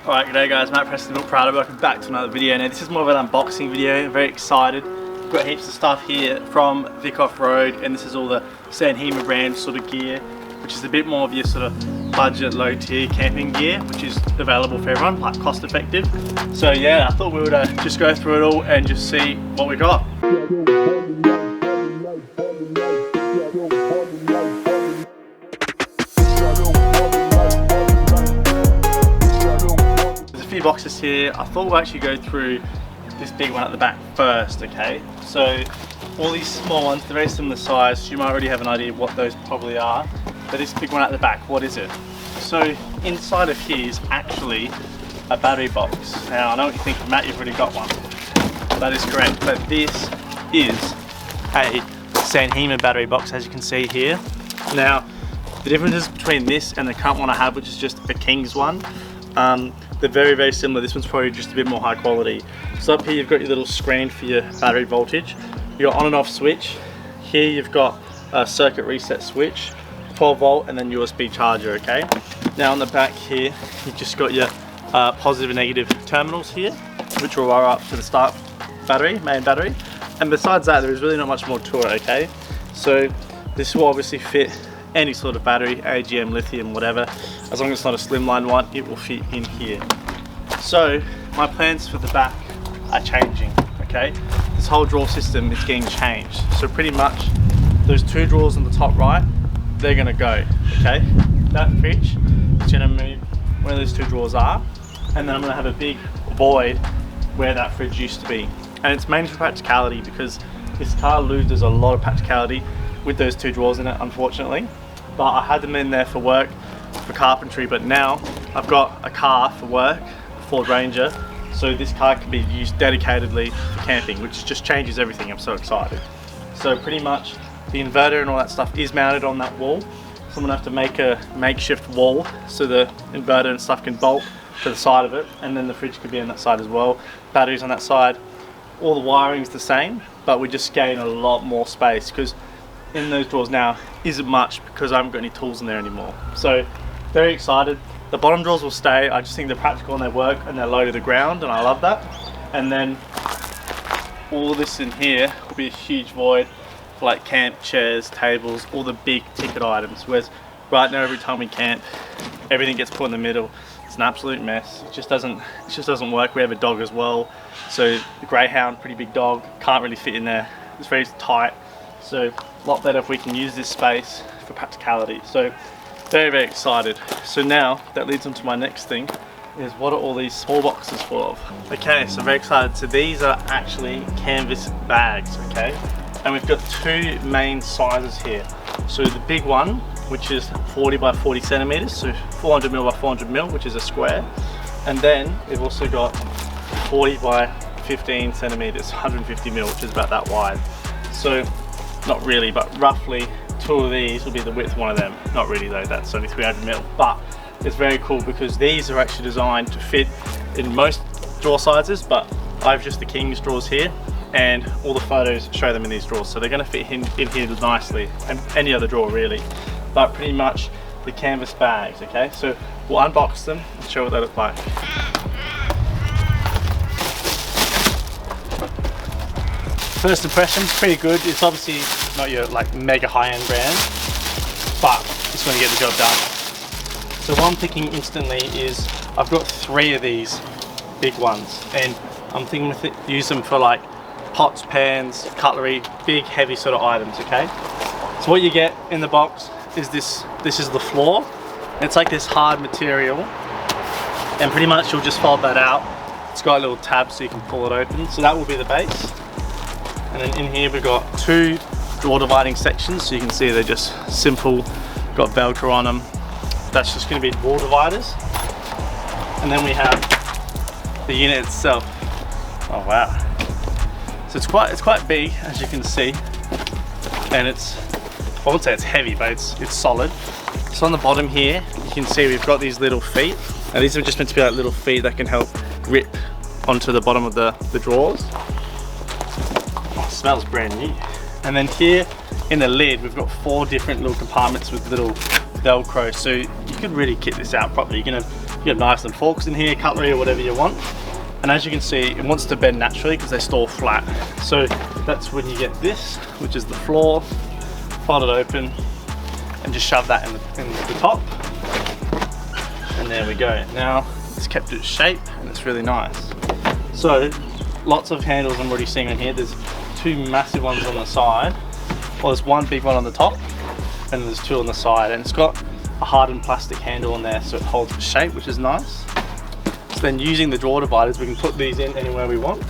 Alright, g'day guys, Matt Preston, Built Prada, welcome back to another video. Now this is more of an unboxing video, I'm very excited. We've got heaps of stuff here from Vic Off-Road, and this is all the Sanhema brand sort of gear, which is a bit more of your sort of budget, low tier camping gear, which is available for everyone, like cost effective. So yeah, I thought we would just go through it all and just see what we got. Boxes here. I thought we'll actually go through this big one at the back first, okay? So all these small ones, they're very similar size, so you might already have an idea of what those probably are. But this big one at the back, what is it? So inside of here is actually a battery box. Now I know what you think, Matt, you've already got one. That is correct, but this is a Sanhema battery box, as you can see here. Now the differences between this and the current one I have, which is just the King's one, they're very, very similar. This one's probably just a bit more high quality. So up here you've got your little screen for your battery voltage. Your on and off switch. Here you've got a circuit reset switch, 12 volt and then USB charger, okay? Now on the back here, you've just got your positive and negative terminals here, which will wire up to the start battery, main battery. And besides that, there is really not much more to it, okay? So this will obviously fit any sort of battery, AGM, lithium, whatever. As long as it's not a slimline one, it will fit in here. So my plans for the back are changing, okay? This whole drawer system is getting changed. So pretty much those two drawers on the top right, they're gonna go, okay? That fridge is gonna move where those two drawers are, and then I'm gonna have a big void where that fridge used to be. And it's mainly for practicality because this car loses a lot of practicality with those two drawers in it, unfortunately. But I had them in there for work, for carpentry, but now I've got a car for work, a Ford Ranger, so this car can be used dedicatedly for camping, which just changes everything. I'm so excited. So pretty much the inverter and all that stuff is mounted on that wall, so I'm gonna have to make a makeshift wall so the inverter and stuff can bolt to the side of it, and then the fridge could be on that side as well, batteries on that side. All the wiring's the same, but we just gain a lot more space because in those drawers now isn't much because I haven't got any tools in there anymore. So very excited. The bottom drawers will stay. I just think they're practical and they work and they're low to the ground, and I love that. And then all this in here will be a huge void for like camp chairs, tables, all the big ticket items. Whereas right now every time we camp, everything gets put in the middle. It's an absolute mess. It just doesn't work. We have a dog as well, so the greyhound, pretty big dog, can't really fit in there. It's very tight. So a lot better if we can use this space for practicality. So very, very excited. So now that leads on to my next thing, is what are all these small boxes full of? Okay, so very excited. So these are actually canvas bags, okay? And we've got two main sizes here. So the big one, which is 40 by 40 centimeters, so 400 mil by 400 mil, which is a square. And then we've also got 40 by 15 centimeters, 150 mil, which is about that wide. So not really, but roughly two of these will be the width of one of them. Not really though, that's only 300 mil, but it's very cool because these are actually designed to fit in most drawer sizes, but I've just the King's drawers here, and all the photos show them in these drawers, so they're going to fit in here nicely, and any other drawer really. But pretty much the canvas bags, okay? So we'll unbox them and show what they look like. First impressions, pretty good. It's obviously not your like mega high-end brand, but it's going to get the job done. So what I'm thinking instantly is I've got three of these big ones, and I'm thinking to use them for like pots, pans, cutlery, big heavy sort of items, okay? So what you get in the box is this is the floor. It's like this hard material, and pretty much you'll just fold that out. It's got a little tab so you can pull it open, so that will be the base. And then in here we've got two drawer dividing sections, so you can see they're just simple, got Velcro on them. That's just going to be wall dividers. And then we have the unit itself. Oh wow. So it's quite big, as you can see, and I won't say it's heavy, but it's solid. So on the bottom here you can see we've got these little feet. Now these are just meant to be like little feet that can help grip onto the bottom of the drawers. Smells brand new. And then here in the lid we've got 4 different little compartments with little Velcro, so you could really kit this out properly. You can have You have knives and forks in here, cutlery or whatever you want. And as you can see, it wants to bend naturally because they store flat. So that's when you get this, which is the floor. Fold it open and just shove that in the top. And there we go. Now it's kept its shape and it's really nice. So lots of handles I'm already seeing on here. There's two massive ones on the side. Well, there's one big one on the top and there's two on the side, and it's got a hardened plastic handle on there so it holds its shape, which is nice. So then using the drawer dividers, we can put these in anywhere we want.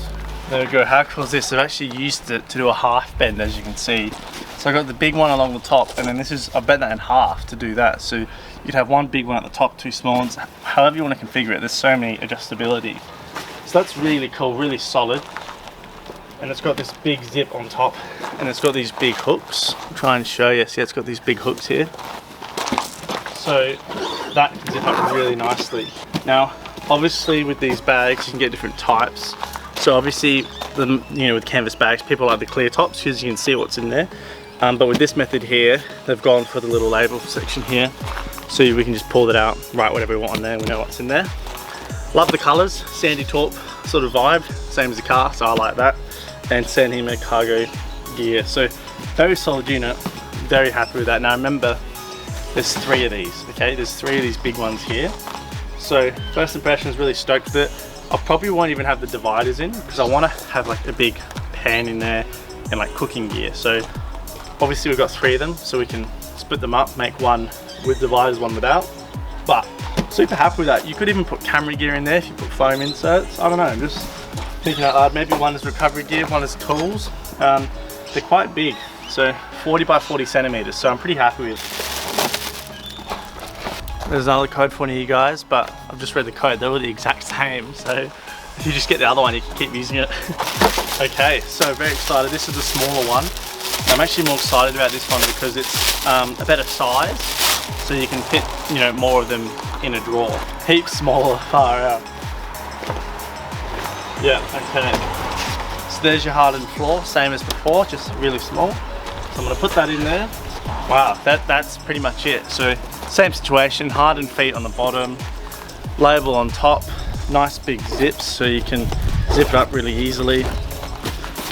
There we go. How cool is this? I've actually used it to do a half bend, as you can see. So I got the big one along the top, and then this is, I bent that in half to do that. So you'd have one big one at the top, two small ones, however you want to configure it. There's so many adjustability. So that's really cool, really solid. And it's got this big zip on top, and it's got these big hooks. I'll try and show you. See, it's got these big hooks here. So that can zip up really nicely. Now, obviously with these bags, you can get different types. So obviously, with canvas bags, people like the clear tops because you can see what's in there. But with this method here, they've gone for the little label section here. So we can just pull that out, write whatever we want on there, we know what's in there. Love the colours, sandy taupe sort of vibe, same as the car, so I like that. And Sanhima cargo gear. So very solid unit, very happy with that. Now remember, there's 3 of these, okay? There's 3 of these big ones here. So first impression is really stoked with it. I probably won't even have the dividers in because I want to have like a big pan in there and like cooking gear. So obviously we've got 3 of them, so we can split them up, make one with dividers, one without. But super happy with that. You could even put camera gear in there if you put foam inserts. I don't know, I'm just thinking out loud. Maybe one is recovery gear, one is tools. They're quite big, so 40 by 40 centimeters, so I'm pretty happy with. There's another code for you guys, but I've just read the code. They're all the exact same, so if you just get the other one, you can keep using it. Okay, so very excited. This is the smaller one. I'm actually more excited about this one because it's a better size, so you can fit, more of them in a drawer. Heaps smaller, far out. Yeah, okay. So there's your hardened floor, same as before, just really small. So I'm gonna put that in there. Wow, that's pretty much it. So same situation, hardened feet on the bottom, label on top, nice big zips so you can zip it up really easily.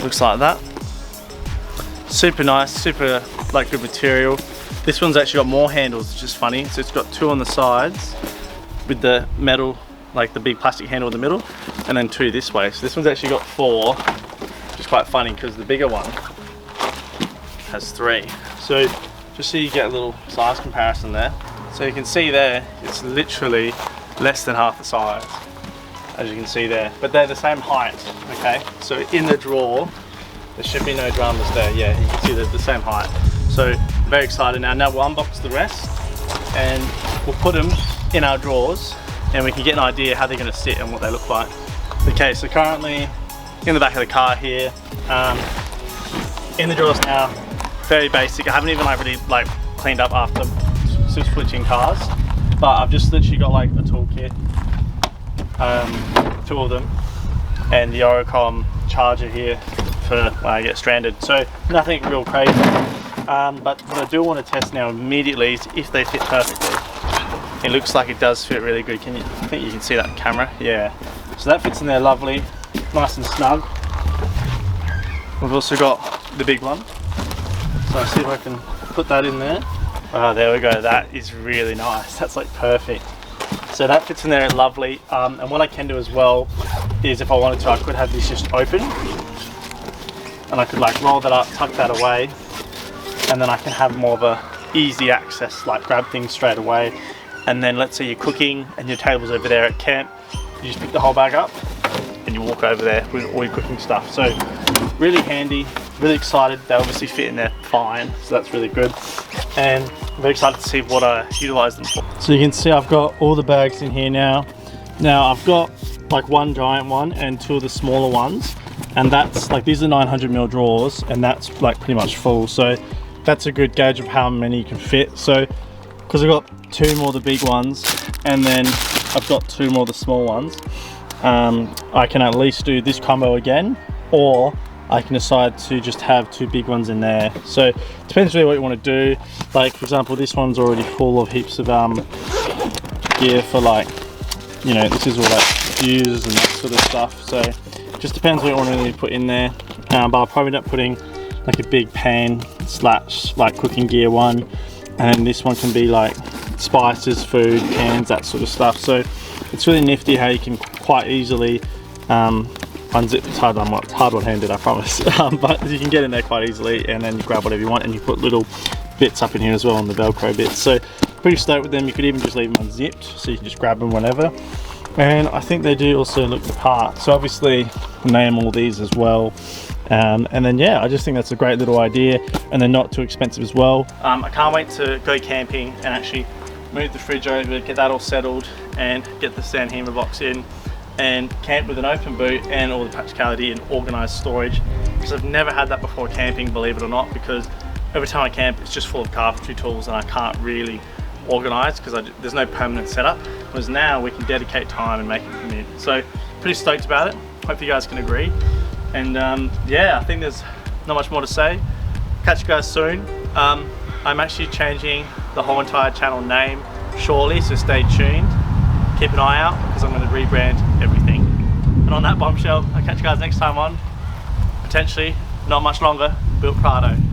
Looks like that. Super nice, super good material. This one's actually got more handles, which is funny. So it's got 2 on the sides with the metal, like the big plastic handle in the middle, and then 2 this way. So this one's actually got 4, which is quite funny because the bigger one has 3. So just so you get a little size comparison there. So you can see there, it's literally less than half the size, as you can see there. But they're the same height, okay? So in the drawer, there should be no dramas there. Yeah, you can see they're the same height. So very excited now. Now we'll unbox the rest and we'll put them in our drawers and we can get an idea how they're gonna sit and what they look like. Okay, so currently in the back of the car here, in the drawers now, very basic. I haven't even really cleaned up after switching cars, but I've just literally got a toolkit, 2 of them, and the Oricom charger here for when I get stranded. So nothing real crazy, but what I do want to test now immediately is if they fit perfectly. It looks like it does fit really good. I think you can see that on camera. Yeah, so that fits in there lovely, nice and snug. We've also got the big one. So I'll see if I can put that in there. Oh, there we go. That is really nice. That's perfect. So that fits in there lovely. And what I can do as well is if I wanted to, I could have this just open. And I could roll that up, tuck that away. And then I can have more of a easy access, grab things straight away. And then let's say you're cooking and your table's over there at camp. You just pick the whole bag up and you walk over there with all your cooking stuff. So really handy. Really excited. They obviously fit in there fine, so that's really good. And I'm very excited to see what I utilize them for. So you can see I've got all the bags in here now. Now I've got 1 giant one and 2 of the smaller ones, and that's these are 900mm drawers, and that's pretty much full. So that's a good gauge of how many you can fit. So because I've got 2 more of the big ones, and then I've got 2 more of the small ones, I can at least do this combo again, or I can decide to just have 2 big ones in there. So it depends really what you want to do. For example, this one's already full of heaps of gear for you know, this is all like fuses and that sort of stuff. So it just depends what you want to really put in there. But I'll probably end up putting like a big pan slash like cooking gear one, and then this one can be like spices, food, cans, that sort of stuff. So it's really nifty how you can quite easily unzip. It's hard one-handed, I promise. But you can get in there quite easily, and then you grab whatever you want, and you put little bits up in here as well on the Velcro bits. So pretty stoked with them. You could even just leave them unzipped, so you can just grab them whenever. And I think they do also look the part. So obviously name all these as well. And then yeah, I just think that's a great little idea, and they're not too expensive as well. I can't wait to go camping and actually move the fridge over, get that all settled, and get the Sandhema box in, and camp with an open boot and all the practicality and organised storage, because I've never had that before camping, believe it or not, because every time I camp it's just full of carpentry tools and I can't really organise because there's no permanent setup, whereas now we can dedicate time and make it commute. So pretty stoked about it. Hope you guys can agree. And yeah, I think there's not much more to say. Catch you guys soon. I'm actually changing the whole entire channel name shortly, so stay tuned. Keep an eye out because I'm going to rebrand everything. And on that bombshell, I'll catch you guys next time on, potentially not much longer, Built Prado.